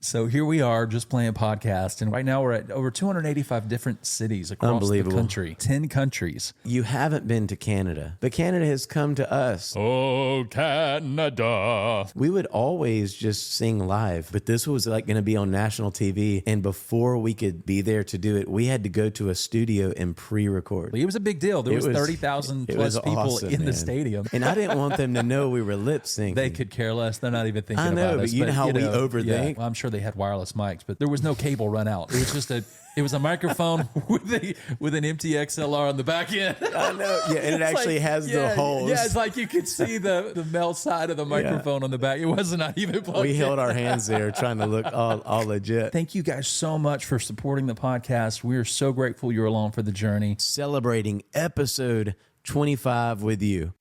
So here we are just playing podcast. And right now we're at over 285 different cities across the country, 10 countries. You haven't been to Canada, but Canada has come to us. Oh, Canada. We would always just sing live, but this was like going to be on national TV. And before we could be there to do it, we had to go to a studio and pre-record. It was a big deal. There was 30,000 plus people in the stadium. And I didn't want them to know we were lip syncing. They could care less. They're not even thinking about us. But you know how we overthink. Yeah, well, I'm sure they had wireless mics, but there was no cable run out. It was just it was a microphone with an empty XLR on the back end. I know. Yeah, and it actually has the holes. Yeah, it's like you could see the male side of the microphone on the back. It wasn't not even plugged in. We held our hands there trying to look all legit. Thank you guys so much for supporting the podcast. We are so grateful you're along for the journey. Celebrating episode 25 with you.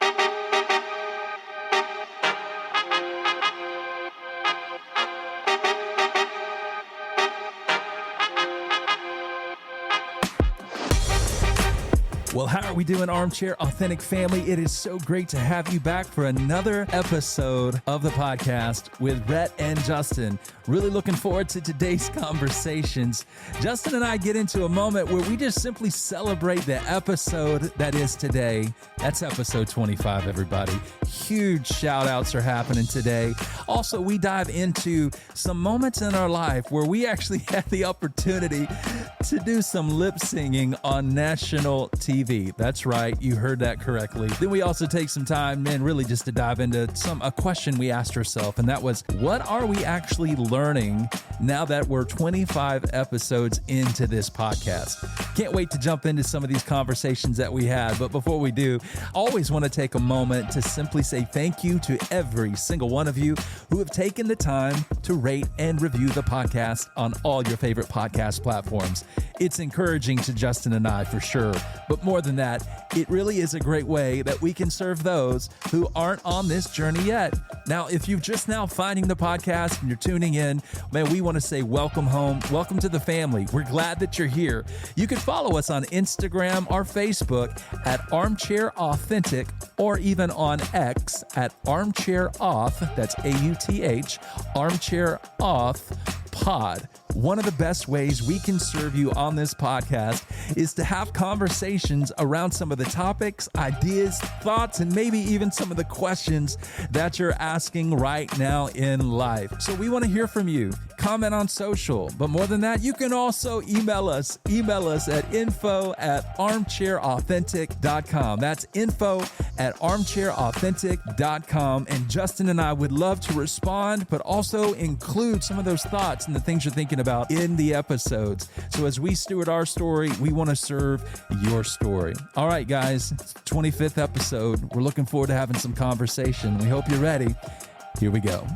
Well, how are we doing, Armchair Authentic family? It is so great to have you back for another episode of the podcast with Rhett and Justin. Really looking forward to today's conversations. Justin and I get into a moment where we just simply celebrate the episode that is today. That's episode 25, everybody. Huge shout outs are happening today. Also, we dive into some moments in our life where we actually had the opportunity to do some lip singing on national TV. That's right. You heard that correctly. Then we also take some time, man, really just to dive into a question we asked ourselves. And that was, what are we actually learning now that we're 25 episodes into this podcast? Can't wait to jump into some of these conversations that we had. But before we do, I always want to take a moment to simply say thank you to every single one of you who have taken the time to rate and review the podcast on all your favorite podcast platforms. It's encouraging to Justin and I for sure. But more than that, it really is a great way that we can serve those who aren't on this journey yet. Now, if you're just now finding the podcast and you're tuning in, man, we want to say welcome home. Welcome to the family. We're glad that you're here. You can follow us on Instagram or Facebook at Armchair Authentic, or even on X at Armchair Auth. That's AUTH, Armchair Auth Pod. One of the best ways we can serve you on this podcast is to have conversations around some of the topics, ideas, thoughts, and maybe even some of the questions that you're asking right now in life. So we want to hear from you. Comment on social. But more than that, you can also email us. Email us at info@armchairauthentic.com. That's info@armchairauthentic.com. And Justin and I would love to respond, but also include some of those thoughts and the things you're thinking about in the episodes. So as we steward our story, we want to serve your story. All right, guys, it's the 25th episode. We're looking forward to having some conversation. We hope you're ready. Here we go.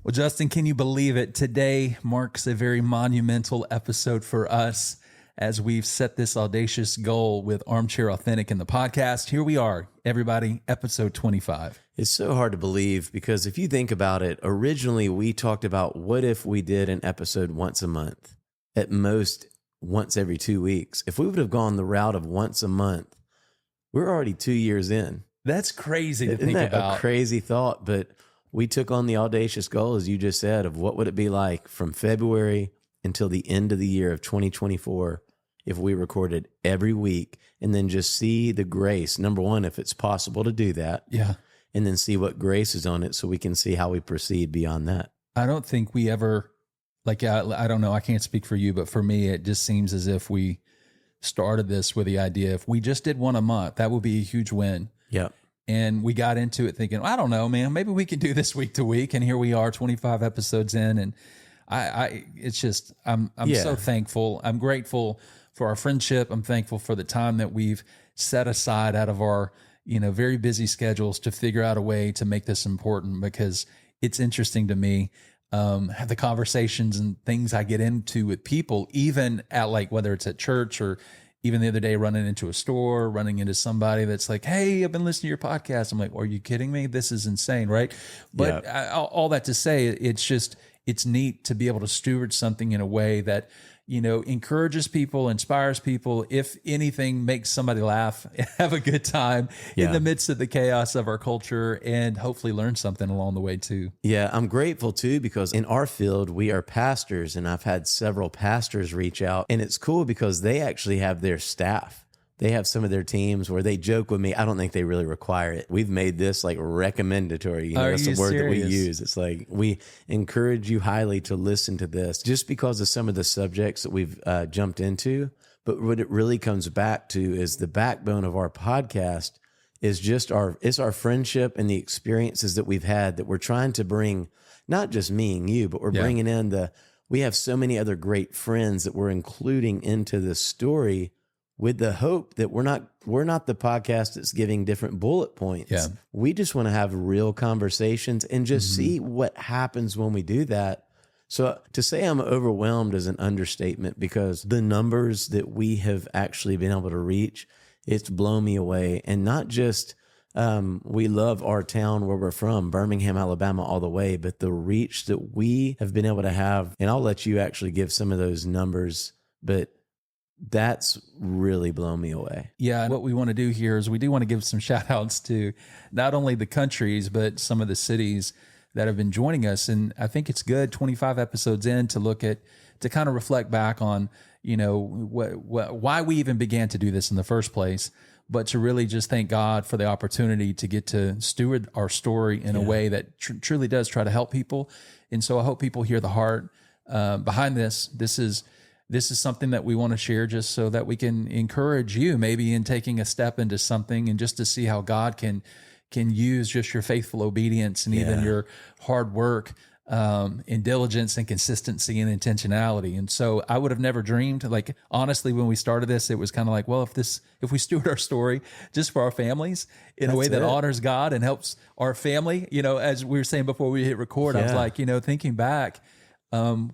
Well, Justin, can you believe it? Today marks a very monumental episode for us as we've set this audacious goal with Armchair Authentic in the podcast. Here we are, everybody, episode 25. It's so hard to believe because if you think about it, originally we talked about what if we did an episode once a month, at most once every 2 weeks. If we would have gone the route of once a month, we're already 2 years in. That's crazy to think Isn't that about. A crazy thought, but we took on the audacious goal, as you just said, of what would it be like from February until the end of the year of 2024 if we recorded every week, and then just see the grace. Number one, if it's possible to do that. Yeah. And then see what grace is on it so we can see how we proceed beyond that. I don't think we ever, like, I don't know, I can't speak for you, but for me, it just seems as if we started this with the idea, if we just did one a month, that would be a huge win. Yeah. And we got into it thinking, I don't know, man, maybe we can do this week to week. And here we are, 25 episodes in. And it's just, I'm so thankful. I'm grateful for our friendship. I'm thankful for the time that we've set aside out of our, very busy schedules to figure out a way to make this important, because it's interesting to me, the conversations and things I get into with people, even at, like, whether it's at church or even the other day running into a store, running into somebody that's like, hey, I've been listening to your podcast. I'm like, are you kidding me? This is insane, right? But all that to say, it's just, it's neat to be able to steward something in a way that, encourages people, inspires people, if anything, makes somebody laugh, have a good time in the midst of the chaos of our culture, and hopefully learn something along the way too. Yeah, I'm grateful too, because in our field, we are pastors, and I've had several pastors reach out, and it's cool because they actually have their staff. They have some of their teams where they joke with me. I don't think they really require it. We've made this like recommendatory. That's the word that we use. It's like, we encourage you highly to listen to this just because of some of the subjects that we've jumped into. But what it really comes back to is the backbone of our podcast is just it's our friendship and the experiences that we've had that we're trying to bring, not just me and you, but we're bringing in we have so many other great friends that we're including into this story, with the hope that we're not the podcast that's giving different bullet points. Yeah. We just want to have real conversations and just see what happens when we do that. So to say I'm overwhelmed is an understatement, because the numbers that we have actually been able to reach, it's blown me away. And not just, we love our town where we're from, Birmingham, Alabama, all the way, but the reach that we have been able to have, and I'll let you actually give some of those numbers, but that's really blown me away. Yeah. What we want to do here is we do want to give some shout outs to not only the countries, but some of the cities that have been joining us. And I think it's good 25 episodes in to kind of reflect back on, why we even began to do this in the first place, but to really just thank God for the opportunity to get to steward our story in a way that truly does try to help people. And so I hope people hear the heart behind this. This is something that we want to share just so that we can encourage you maybe in taking a step into something, and just to see how God can use just your faithful obedience and even your hard work, and diligence and consistency and intentionality. And so I would have never dreamed, like, honestly, when we started this, it was kind of like, well, if we steward our story just for our families in a way that honors God and helps our family, as we were saying before we hit record, I was like, thinking back,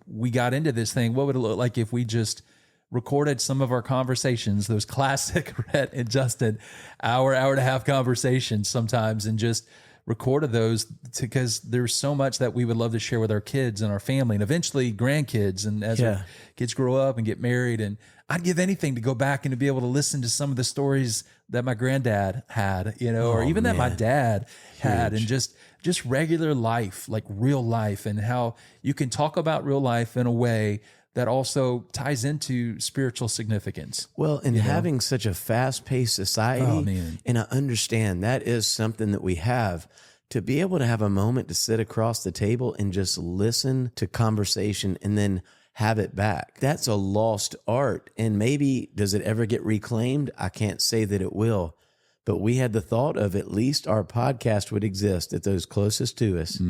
we got into this thing. What would it look like if we just recorded some of our conversations, those classic Rhett and Justin hour and a half conversations sometimes, and just recorded those, because there's so much that we would love to share with our kids and our family and eventually grandkids. And as our kids grow up and get married, and I'd give anything to go back and to be able to listen to some of the stories that my granddad had, or even that my dad had, and just regular life, like real life, and how you can talk about real life in a way that also ties into spiritual significance. Well, and having such a fast-paced society, and I understand that is something that we have, to be able to have a moment to sit across the table and just listen to conversation and then have it back. That's a lost art. And maybe, does it ever get reclaimed? I can't say that it will. But we had the thought of at least our podcast would exist at those closest to us.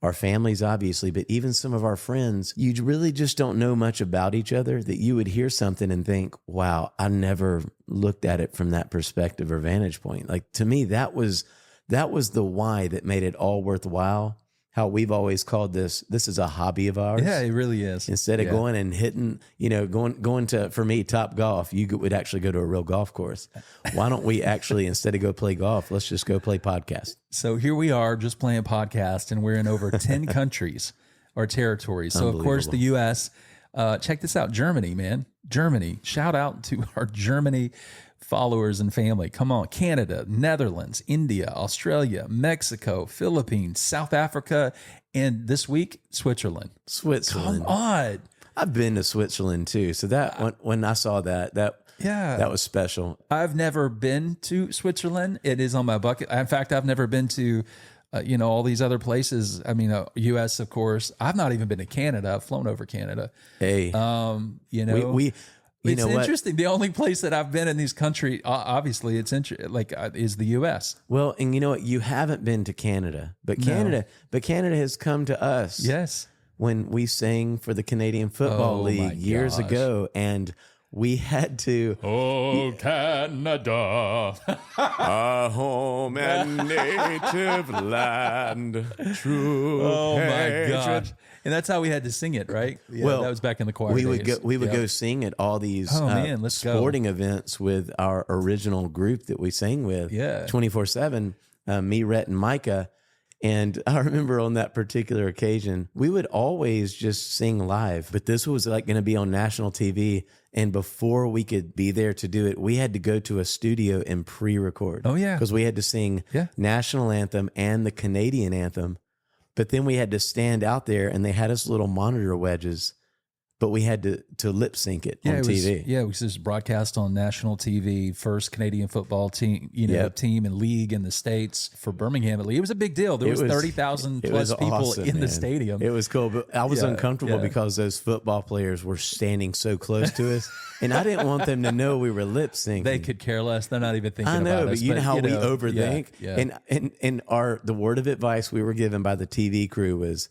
Our families, obviously, but even some of our friends, you really just don't know much about each other, that you would hear something and think, wow, I never looked at it from that perspective or vantage point. Like, to me, that was the why that made it all worthwhile. How we've always called this is a hobby of ours. Yeah, it really is. Instead of going and hitting, going to, for me, Top Golf, you would actually go to a real golf course. Why don't we actually, instead of go play golf, let's just go play podcast? So here we are just playing podcast, and we're in over 10 countries or territories. So, of course, the U.S., check this out, Germany, man. Germany. Shout out to our Germany followers and family. Come on. Canada, Netherlands, India, Australia, Mexico, Philippines, South Africa, and this week, Switzerland. Come on. I've been to Switzerland too. So when I saw that was special. I've never been to Switzerland. It is on my bucket. In fact, I've never been to all these other places. I mean, U.S., of course. I've not even been to Canada. I've flown over Canada. Hey, it's interesting. The only place that I've been in these countries, obviously, is the U.S. Well, and you know what? You haven't been to Canada, but Canada has come to us. Yes, when we sang for the Canadian Football League years ago, and we had to. Oh, Canada, our home and native land, true. Oh my gosh. And that's how we had to sing it, right? Yeah, well, that was back in the choir days. We would go sing at all these sporting events with our original group that we sang with 24/7, me, Rhett, and Micah. And I remember on that particular occasion, we would always just sing live, but this was like going to be on national TV. And before we could be there to do it, we had to go to a studio and pre-record. Oh, yeah. Because we had to sing national anthem and the Canadian anthem. But then we had to stand out there, and they had us little monitor wedges, but we had to lip sync it on TV. It was just broadcast on national TV, first Canadian football team, team and league in the States for Birmingham. It was a big deal. There was 30,000 plus people awesome, in the stadium. It was cool, but I was uncomfortable because those football players were standing so close to us, and I didn't want them to know we were lip syncing. They could care less. They're not even thinking about us. I know, but you know how we overthink. Yeah. And the word of advice we were given by the TV crew was,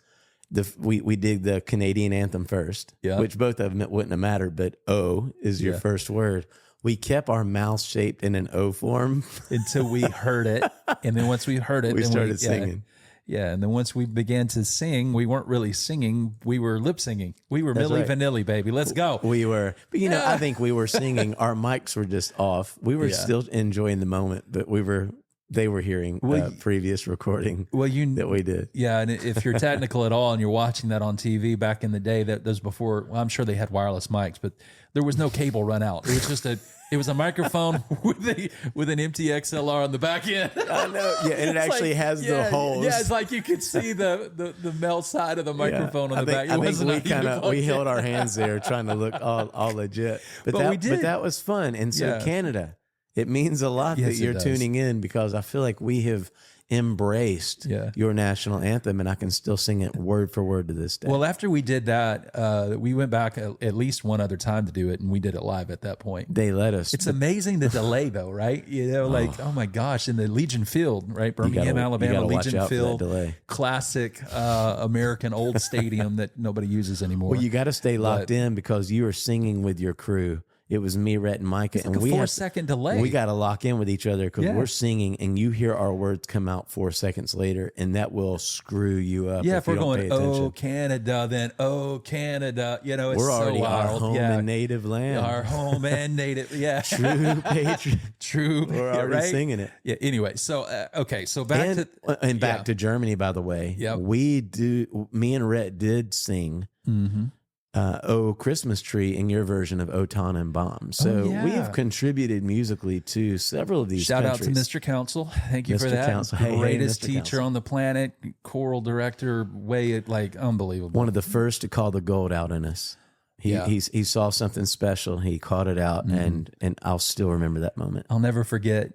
we did the Canadian anthem first, which both of them wouldn't have mattered, but O is your first word. We kept our mouth shaped in an O form until we heard it, and then once we heard it, we started singing. Yeah, and then once we began to sing, we weren't really singing; we were lip singing. We were Milli Vanilli, baby. Let's go. We were, but I think we were singing. Our mics were just off. We were still enjoying the moment, but they were hearing previous recording that we did. Yeah, and if you're technical at all and you're watching that on TV back in the day, that was before, I'm sure they had wireless mics, but there was no cable run out. It was just a microphone with an empty XLR on the back end. I know. Yeah, and it actually has the holes. Yeah, it's like you could see the male side of the microphone on the back. I think we held our hands there trying to look all legit. But that was fun. And so Canada, it means a lot that you're tuning in, because I feel like we have embraced your national anthem, and I can still sing it word for word to this day. Well, after we did that, we went back at least one other time to do it, and we did it live at that point. They let us. It's amazing the delay, though, right? Oh my gosh, in the Legion Field, right? Birmingham, Alabama, Legion Field, classic American old stadium that nobody uses anymore. Well, you got to stay locked in, because you are singing with your crew. It was me, Rhett, and Micah. It's like and a 4-second delay. We got to lock in with each other, because we're singing, and you hear our words come out 4 seconds later, and that will screw you up. Yeah, if we're going, oh, Canada, then, oh, Canada. It's we're already so wild. Our home and native land. Our home and native, True patriot. True. We're already singing it. Yeah, anyway, so, so back to Germany, by the way. Yep. Me and Rhett did sing. Mm-hmm. Oh Christmas Tree in your version of O Tannenbaum. So we have contributed musically to several of these countries. Shout out to Mr. Council. Thank you for that. Council. Greatest teacher on the planet, choral director, unbelievable. One of the first to call the gold out in us. He saw something special. He caught it out, and I'll still remember that moment. I'll never forget,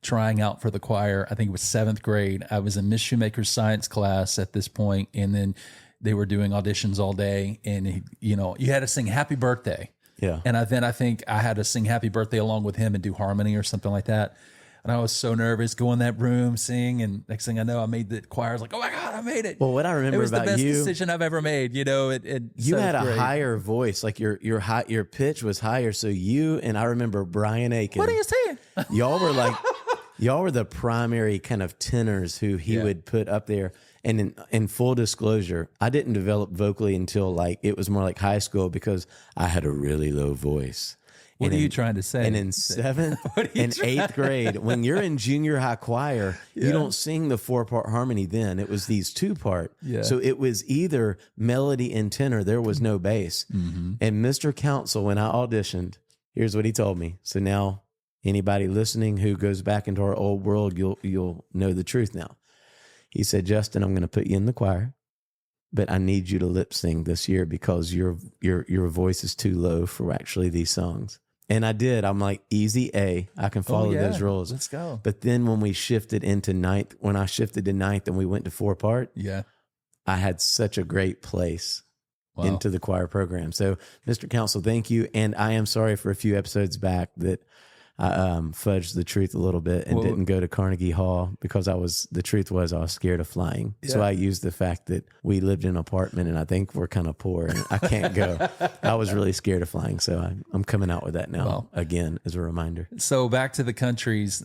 trying out for the choir. I think it was 7th grade. I was in Miss Shoemaker's science class at this point, and then they were doing auditions all day, and you had to sing Happy Birthday. Yeah. And I think I had to sing Happy Birthday along with him and do harmony or something like that. And I was so nervous, go in that room, sing, and next thing I know, I made the choir. I was like, oh my God, I made it. Well, what I remember about you, it was the best decision I've ever made. You had a higher voice, like your pitch was higher. So and I remember Brian Aiken. What are you saying? Y'all were the primary kind of tenors who he would put up there. And in full disclosure, I didn't develop vocally until it was more like high school, because I had a really low voice. What are you trying to say? And in 7th and 8th grade, when you're in junior high choir, you don't sing the 4-part harmony then. It was these 2-part. Yeah. So it was either melody and tenor. There was no bass. Mm-hmm. And Mr. Council, when I auditioned, here's what he told me. So now anybody listening who goes back into our old world, you'll know the truth now. He said, Justin, I'm going to put you in the choir, but I need you to lip sing this year, because your voice is too low for actually these songs. And I did. I'm like, easy A. I can follow those rules. Let's go. But then when we shifted into 9th, when I shifted to 9th and we went to 4-part, I had such a great place into the choir program. So, Mr. Council, thank you. And I am sorry for a few episodes back that I fudged the truth a little bit and didn't go to Carnegie Hall, because I was scared of flying. Yeah. So I used the fact that we lived in an apartment, and I think we're kind of poor and I can't go. I was really scared of flying. So I'm coming out with that now again as a reminder. So back to the countries,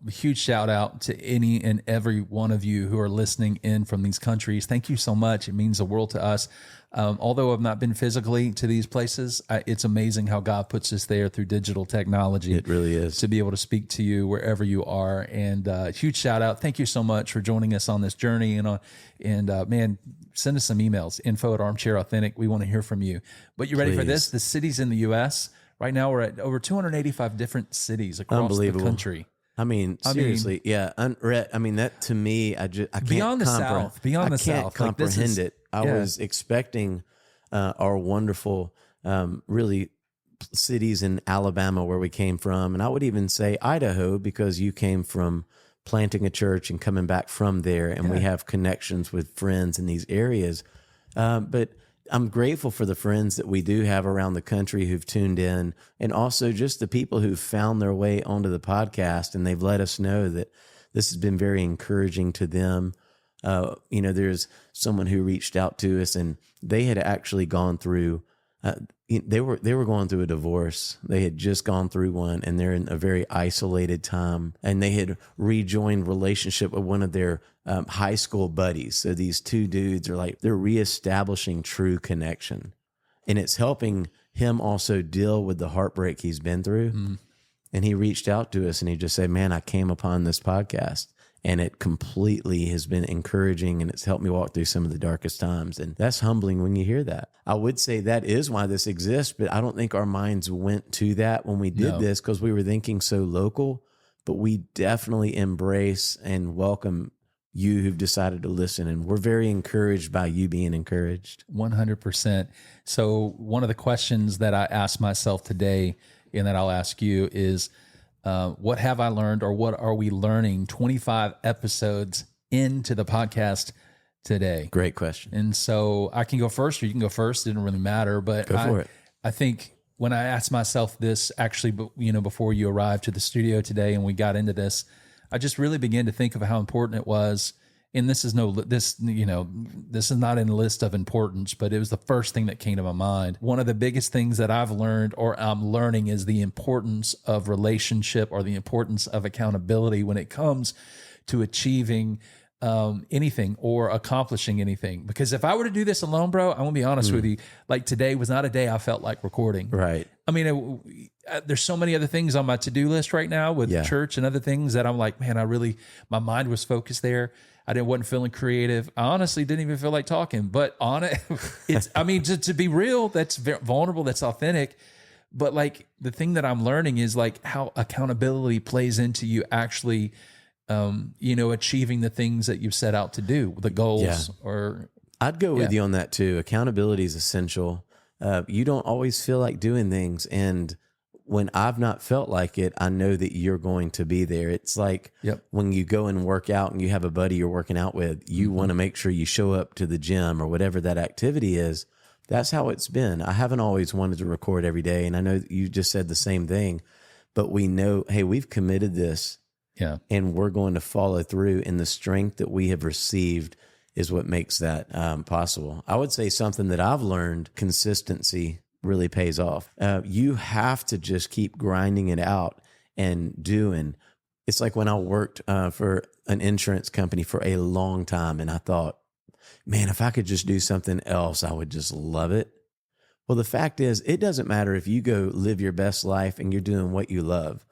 huge shout out to any and every one of you who are listening in from these countries. Thank you so much. It means the world to us. Although I've not been physically to these places, it's amazing how God puts us there through digital technology. It really is. To be able to speak to you wherever you are. And huge shout out. Thank you so much for joining us on this journey. And man, send us some emails, info@Armchair Authentic. We want to hear from you. But you ready for this? The cities in the U.S., right now we're at over 285 different cities across the country. I mean, seriously, yeah. I mean, that to me, I can't beyond the South. I can't comprehend it. I was expecting our wonderful, really cities in Alabama where we came from, and I would even say Idaho because you came from planting a church and coming back from there, and we have connections with friends in these areas. But I'm grateful for the friends that we do have around the country who've tuned in, and also just the people who've found their way onto the podcast, and they've let us know that this has been very encouraging to them. There's someone who reached out to us, and they had actually gone through. They were going through a divorce. They had just gone through one, and they're in a very isolated time. And they had rejoined relationship with one of their high school buddies. So these two dudes are they're reestablishing true connection, and it's helping him also deal with the heartbreak he's been through. Mm. And he reached out to us, and he just said, "Man, I came upon this podcast, and it completely has been encouraging, and it's helped me walk through some of the darkest times." And that's humbling when you hear that. I would say that is why this exists, but I don't think our minds went to that when we did this because we were thinking so local. But we definitely embrace and welcome you who've decided to listen, and we're very encouraged by you being encouraged. 100%. So one of the questions that I asked myself today and that I'll ask you is, what have I learned, or what are we learning 25 episodes into the podcast today? Great question. And so I can go first, or you can go first. It didn't really matter, but go for it. I think when I asked myself this, actually, before you arrived to the studio today and we got into this, I just really began to think of how important it was. And this is this is not in the list of importance, but it was the first thing that came to my mind. One of the biggest things that I've learned, or I'm learning, is the importance of relationship, or the importance of accountability when it comes to achieving anything or accomplishing anything. Because if I were to do this alone, bro, I'm gonna be honest with you. Like today was not a day I felt like recording. Right. I mean, there's so many other things on my to-do list right now with church and other things that I'm like, man, my mind was focused there. Wasn't feeling creative. I honestly didn't even feel like talking, but on it, to be real, that's vulnerable, that's authentic. But like the thing that I'm learning is like how accountability plays into you actually, achieving the things that you've set out to do, the goals. Or I'd go with you on that too. Accountability is essential. You don't always feel like doing things, and when I've not felt like it, I know that you're going to be there. It's like when you go and work out and you have a buddy you're working out with, you want to make sure you show up to the gym or whatever that activity is. That's how it's been. I haven't always wanted to record every day, and I know that you just said the same thing, but we know, hey, we've committed this, and we're going to follow through, and the strength that we have received is what makes that possible. I would say something that I've learned: consistency really pays off. You have to just keep grinding it out and doing. It's like when I worked for an insurance company for a long time, and I thought, man, if I could just do something else, I would just love it. Well, the fact is, it doesn't matter if you go live your best life and you're doing what you love.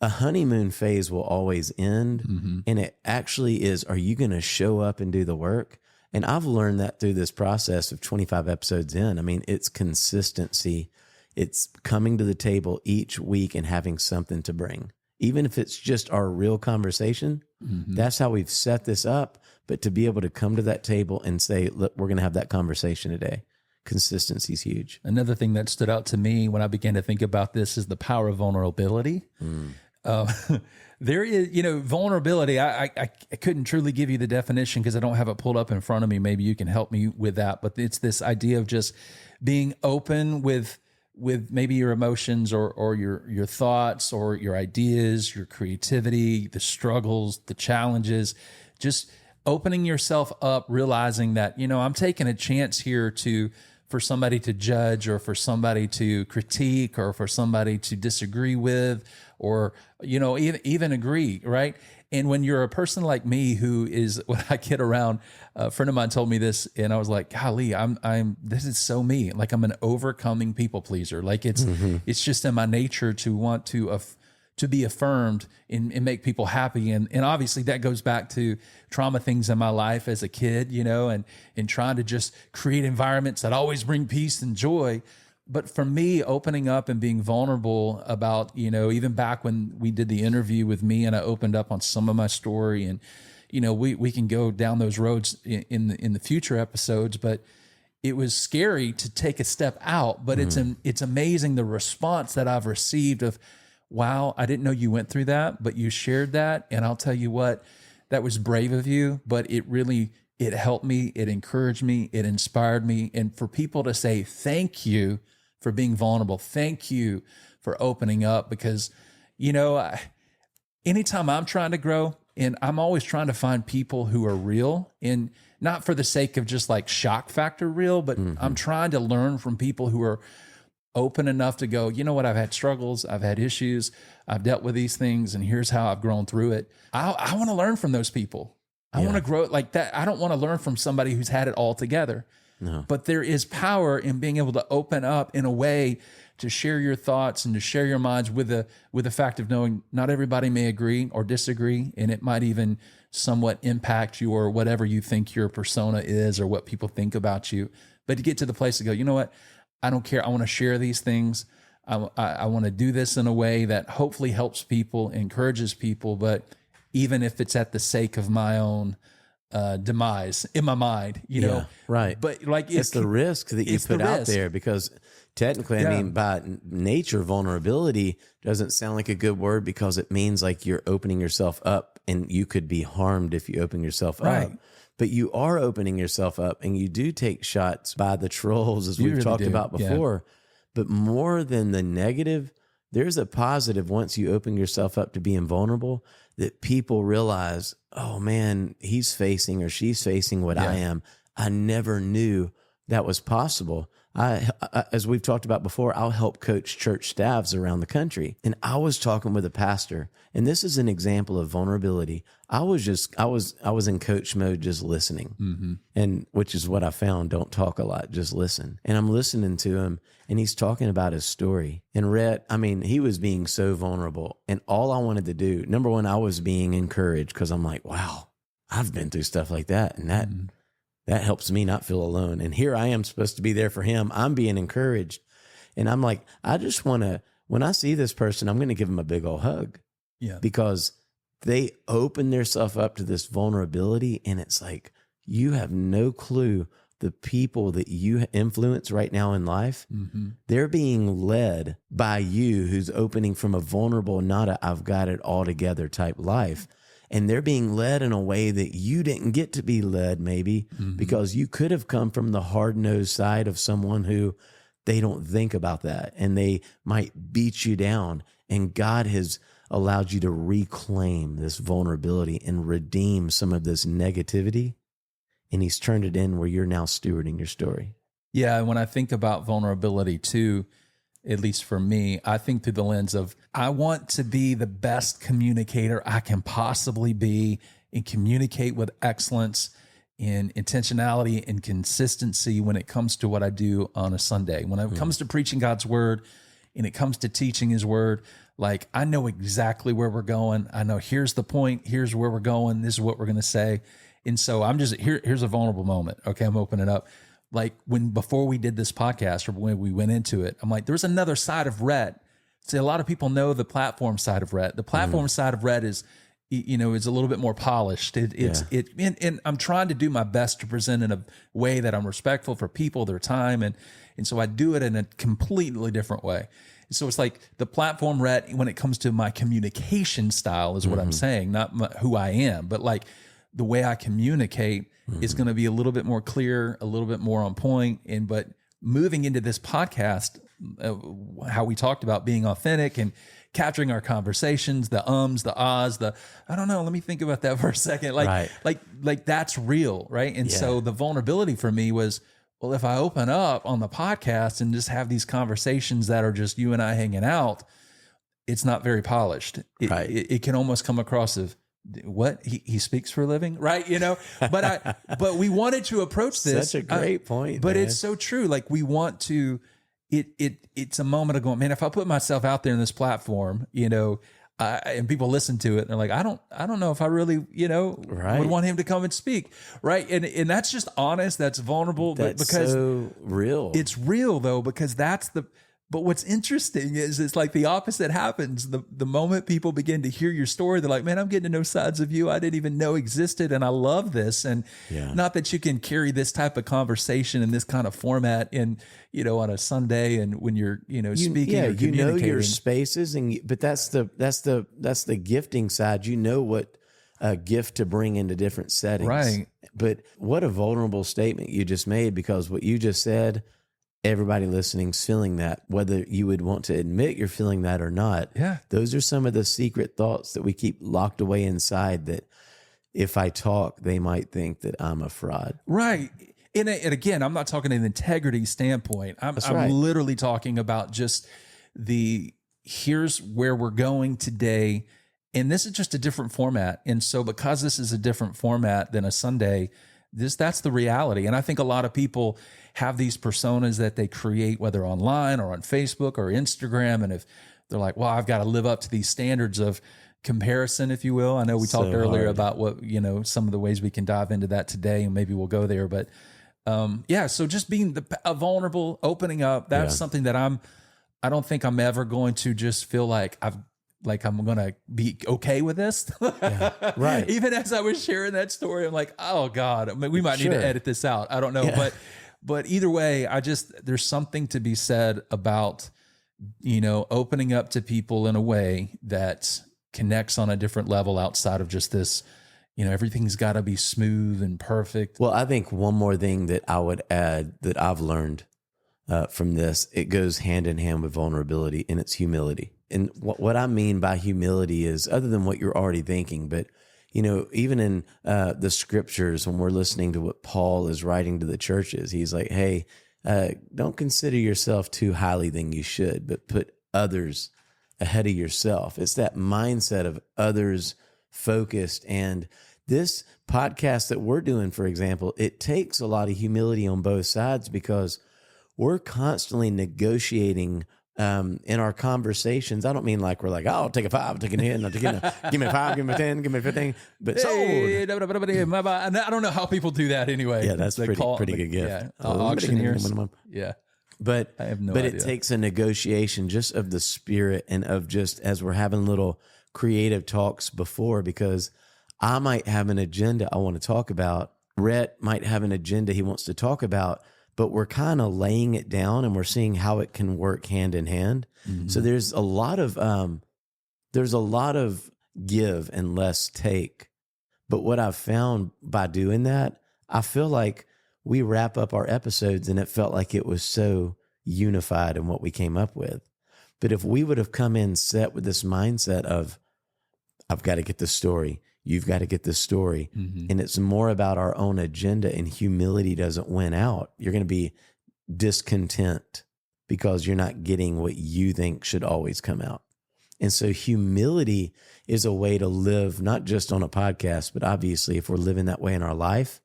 A honeymoon phase will always end. And it actually is, are you going to show up and do the work? And I've learned that through this process of 25 episodes in. I mean, it's consistency. It's coming to the table each week and having something to bring. Even if it's just our real conversation, that's how we've set this up. But to be able to come to that table and say, look, we're going to have that conversation today. Consistency is huge. Another thing that stood out to me when I began to think about this is the power of vulnerability. There is, vulnerability. I couldn't truly give you the definition because I don't have it pulled up in front of me. Maybe you can help me with that. But it's this idea of just being open with maybe your emotions or your thoughts or your ideas, your creativity, the struggles, the challenges, just opening yourself up, realizing that, I'm taking a chance here for somebody to judge, or for somebody to critique, or for somebody to disagree with, or, even agree, right? And when you're a person like me, who is, when I get around, a friend of mine told me this, and I was like, golly, this is so me. Like, I'm an overcoming people pleaser. Like, it's just in my nature to want to be affirmed and make people happy. And obviously that goes back to trauma things in my life as a kid, and trying to just create environments that always bring peace and joy. But for me, opening up and being vulnerable about, even back when we did the interview with me and I opened up on some of my story, and, we can go down those roads in the future episodes, but it was scary to take a step out. But it's amazing the response that I've received of, wow, I didn't know you went through that, but you shared that. And I'll tell you what, that was brave of you, but it helped me. It encouraged me. It inspired me. And for people to say, thank you for being vulnerable. Thank you for opening up, because, anytime I'm trying to grow, and I'm always trying to find people who are real, and not for the sake of just like shock factor real, but I'm trying to learn from people who are open enough to go, you know what, I've had struggles, I've had issues, I've dealt with these things, and here's how I've grown through it. I want to learn from those people. I want to grow like that. I don't want to learn from somebody who's had it all together. No. But there is power in being able to open up in a way to share your thoughts and to share your minds with the fact of knowing not everybody may agree or disagree, and it might even somewhat impact you or whatever you think your persona is or what people think about you. But to get to the place to go, you know what? I don't care. I want to share these things. I want to do this in a way that hopefully helps people, encourages people, but even if it's at the sake of my own demise in my mind, right. But like it's the risk that you put out there, because technically, I mean, by nature, vulnerability doesn't sound like a good word, because it means like you're opening yourself up and you could be harmed if you open yourself up. But you are opening yourself up, and you do take shots by the trolls, as we've talked about before. Yeah. But more than the negative, there's a positive once you open yourself up to being vulnerable, that people realize, oh man, he's facing or she's facing what I am. I never knew that was possible. I, as we've talked about before, I'll help coach church staffs around the country. And I was talking with a pastor, and this is an example of vulnerability. I was in coach mode, just listening. And which is what I found. Don't talk a lot, just listen. And I'm listening to him, and he's talking about his story. And Rhett, I mean, he was being so vulnerable. And all I wanted to do, number one, I was being encouraged, because I'm like, wow, I've been through stuff like that. And that helps me not feel alone. And here I am supposed to be there for him. I'm being encouraged. And I'm like, I just want to, when I see this person, I'm going to give him a big old hug. Yeah. Because they open themselves up to this vulnerability. And it's like, you have no clue the people that you influence right now in life. They're being led by you, who's opening from a vulnerable, not a I've got it all together type life. And they're being led in a way that you didn't get to be led, maybe, because you could have come from the hard-nosed side of someone who they don't think about that, and they might beat you down. And God has allowed you to reclaim this vulnerability and redeem some of this negativity. And he's turned it in where you're now stewarding your story. Yeah, and when I think about vulnerability too, at least for me, I think through the lens of, I want to be the best communicator I can possibly be and communicate with excellence and intentionality and consistency when it comes to what I do on a Sunday. When it comes to preaching God's word and it comes to teaching his word, like, I know exactly where we're going. I know here's the point, here's where we're going, this is what we're going to say. And so I'm just, here's a vulnerable moment. Okay, I'm opening up. Like, before we did this podcast, or when we went into it, I'm like, there's another side of Rhett. See, a lot of people know the platform side of Rhett. The platform side of Rhett is, is a little bit more polished. And I'm trying to do my best to present in a way that I'm respectful for people, their time. And so I do it in a completely different way. So it's like the platform Rhett, when it comes to my communication style, is what I'm saying, not who I am, but like the way I communicate is going to be a little bit more clear, a little bit more on point. But moving into this podcast, how we talked about being authentic and capturing our conversations, the ums, the ahs, I don't know, let me think about that for a second. Like that's real, right? And so the vulnerability for me was, well, if I open up on the podcast and just have these conversations that are just you and I hanging out, it's not very polished. It can almost come across as what he speaks for a living, right? But we wanted to approach this. Such a great point, but man. it's so true. Like we want to, it's a moment of going, man, if I put myself out there in this platform, and people listen to it and they're like, I don't know if I really, Right. would want him to come and speak. Right. And that's just honest. That's vulnerable. That's because so real. it's real though, because but what's interesting is it's like the opposite happens. The moment people begin to hear your story, they're like, man, I'm getting to know sides of you I didn't even know existed. And I love this. And not that you can carry this type of conversation in this kind of format on a Sunday and when you're, speaking or communicating. Your spaces but that's the gifting side. What a gift to bring into different settings. Right. But what a vulnerable statement you just made, because what you just said, everybody listening's feeling that, whether you would want to admit you're feeling that or not. Yeah. Those are some of the secret thoughts that we keep locked away inside, that if I talk, they might think that I'm a fraud. Right. And again, I'm not talking an integrity standpoint. I'm literally talking about just here's where we're going today. And this is just a different format. And so because this is a different format than a Sunday, that's the reality. And I think a lot of people have these personas that they create, whether online or on Facebook or Instagram. And if they're like, well, I've got to live up to these standards of comparison, if you will. I know we talked earlier about what, some of the ways we can dive into that today, and maybe we'll go there. But so just being a vulnerable, opening up, that's something that I don't think I'm ever going to just feel like I'm going to be okay with this. Right. Even as I was sharing that story, I'm like, oh God, we might need to edit this out. I don't know. But either way, there's something to be said about, opening up to people in a way that connects on a different level outside of just this, everything's got to be smooth and perfect. Well, I think one more thing that I would add that I've learned from this, it goes hand in hand with vulnerability, and it's humility. And what I mean by humility is, other than what you're already thinking, but even in the scriptures, when we're listening to what Paul is writing to the churches, he's like, hey, don't consider yourself too highly than you should, but put others ahead of yourself. It's that mindset of others focused. And this podcast that we're doing, for example, it takes a lot of humility on both sides, because we're constantly negotiating in our conversations. I don't mean like we're like, oh, I'll take a 5, I'll take a 10, I'll take give me a 5, give me a 10, give me a 15. But I don't know how people do that anyway. Yeah, that's pretty good gift. Yeah, auctioneers. Yeah. But I have no idea. It takes a negotiation just of the spirit, and of just as we're having little creative talks before, because I might have an agenda I want to talk about. Rhett might have an agenda he wants to talk about, but we're kind of laying it down and we're seeing how it can work hand in hand. Mm-hmm. So there's a lot of give and less take. But what I've found by doing that, I feel like we wrap up our episodes and it felt like it was so unified in what we came up with. But if we would have come in set with this mindset of, I've got to get this story, you've got to get this story. Mm-hmm. And it's more about our own agenda, and humility doesn't win out. You're going to be discontent because you're not getting what you think should always come out. And so humility is a way to live, not just on a podcast, but obviously if we're living that way in our life,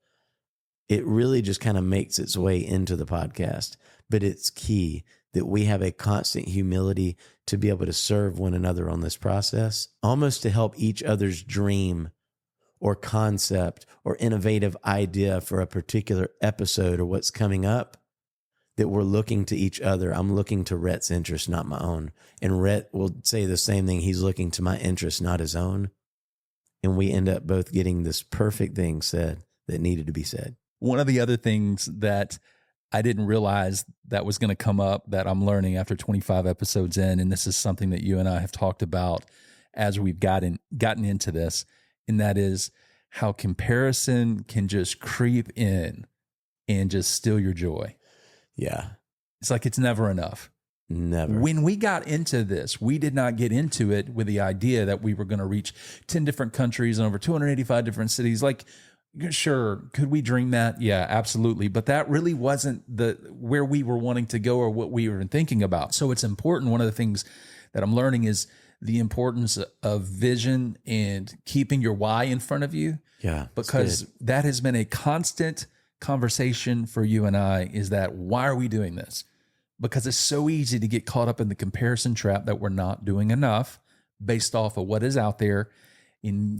it really just kind of makes its way into the podcast. But it's key that we have a constant humility to be able to serve one another on this process, almost to help each other's dream or concept or innovative idea for a particular episode or what's coming up, that we're looking to each other. I'm looking to Rhett's interest, not my own. And Rhett will say the same thing. He's looking to my interest, not his own. And we end up both getting this perfect thing said that needed to be said. One of the other things that I didn't realize that was going to come up that I'm learning after 25 episodes in, and this is something that you and I have talked about as we've gotten into this, and that is how comparison can just creep in and just steal your joy. Yeah. It's like it's never enough. Never. When we got into this, we did not get into it with the idea that we were going to reach 10 different countries and over 285 different cities. Like, sure, could we dream that? Yeah, absolutely. But that really wasn't where we were wanting to go or what we were thinking about. So it's important. One of the things that I'm learning is the importance of vision and keeping your why in front of you. Yeah. Because that has been a constant conversation for you and I, is that why are we doing this? Because it's so easy to get caught up in the comparison trap that we're not doing enough based off of what is out there. And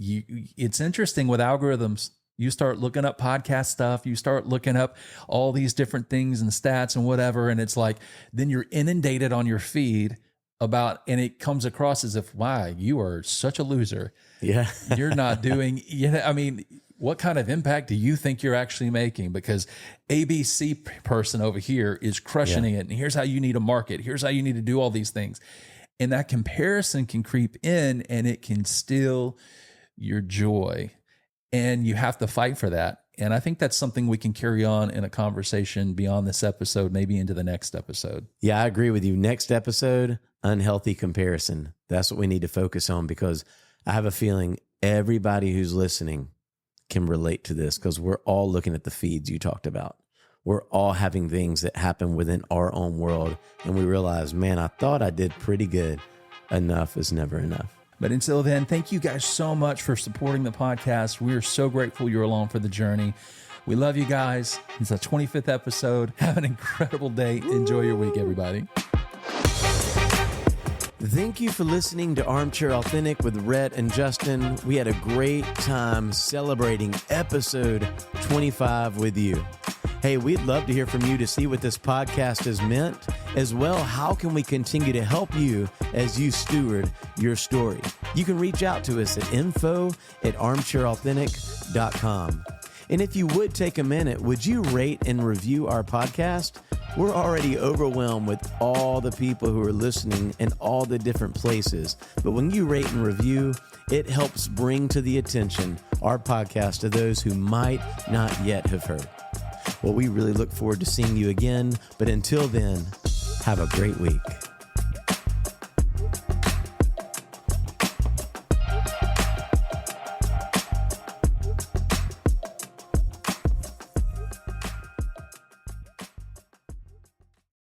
it's interesting with algorithms. You start looking up podcast stuff, you start looking up all these different things and stats and whatever. And it's like, then you're inundated on your feed about, and it comes across as if, why, you are such a loser. Yeah. You're not doing, I mean, what kind of impact do you think you're actually making? Because ABC person over here is crushing it. And here's how you need to market. Here's how you need to do all these things. And that comparison can creep in and it can steal your joy. And you have to fight for that. And I think that's something we can carry on in a conversation beyond this episode, maybe into the next episode. Yeah, I agree with you. Next episode, unhealthy comparison. That's what we need to focus on, because I have a feeling everybody who's listening can relate to this, because we're all looking at the feeds you talked about. We're all having things that happen within our own world. And we realize, man, I thought I did pretty good. Enough is never enough. But until then, thank you guys so much for supporting the podcast. We are so grateful you're along for the journey. We love you guys. It's the 25th episode. Have an incredible day. Enjoy your week, everybody. Thank you for listening to Armchair Authentic with Rhett and Justin. We had a great time celebrating episode 25 with you. Hey, we'd love to hear from you to see what this podcast has meant. As well, how can we continue to help you as you steward your story? You can reach out to us at info@armchairauthentic.com. And if you would take a minute, would you rate and review our podcast? We're already overwhelmed with all the people who are listening in all the different places. But when you rate and review, it helps bring to the attention our podcast to those who might not yet have heard. Well, we really look forward to seeing you again. But until then, have a great week.